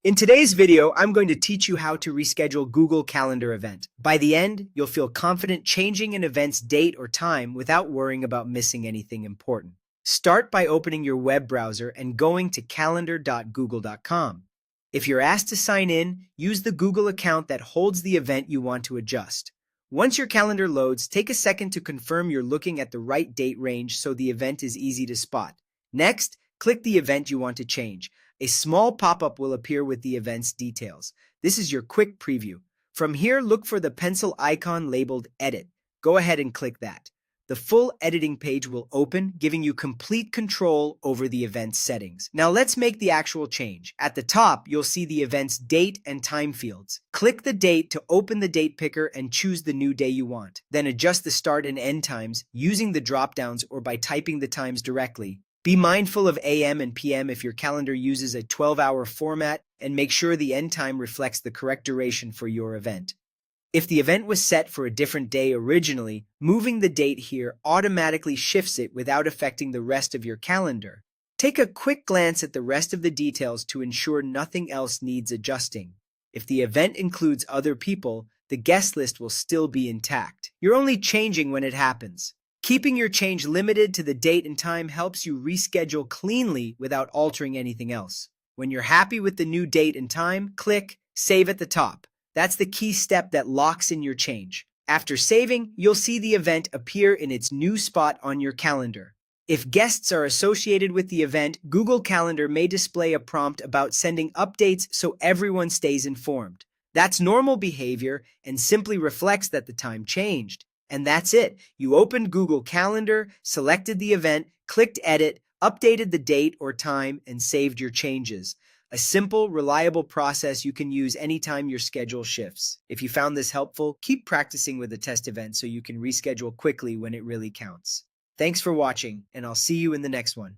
In today's video, I'm going to teach you how to reschedule Google Calendar event. By the end, you'll feel confident changing an event's date or time without worrying about missing anything important. Start by opening your web browser and going to calendar.google.com. If you're asked to sign in, use the Google account that holds the event you want to adjust. Once your calendar loads, take a second to confirm you're looking at the right date range so the event is easy to spot. Next, click the event you want to change. A small pop-up will appear with the event's details. This is your quick preview. From here, look for the pencil icon labeled Edit. Go ahead and click that. The full editing page will open, giving you complete control over the event's settings. Now let's make the actual change. At the top, you'll see the event's date and time fields. Click the date to open the date picker and choose the new day you want. Then adjust the start and end times using the drop-downs or by typing the times directly. Be mindful of AM and PM if your calendar uses a 12-hour format, and make sure the end time reflects the correct duration for your event. If the event was set for a different day originally, moving the date here automatically shifts it without affecting the rest of your calendar. Take a quick glance at the rest of the details to ensure nothing else needs adjusting. If the event includes other people, the guest list will still be intact. You're only changing when it happens. Keeping your change limited to the date and time helps you reschedule cleanly without altering anything else. When you're happy with the new date and time, click Save at the top. That's the key step that locks in your change. After saving, you'll see the event appear in its new spot on your calendar. If guests are associated with the event, Google Calendar may display a prompt about sending updates so everyone stays informed. That's normal behavior and simply reflects that the time changed. And that's it. You opened Google Calendar, selected the event, clicked Edit, updated the date or time, and saved your changes. A simple, reliable process you can use anytime your schedule shifts. If you found this helpful, keep practicing with a test event so you can reschedule quickly when it really counts. Thanks for watching, and I'll see you in the next one.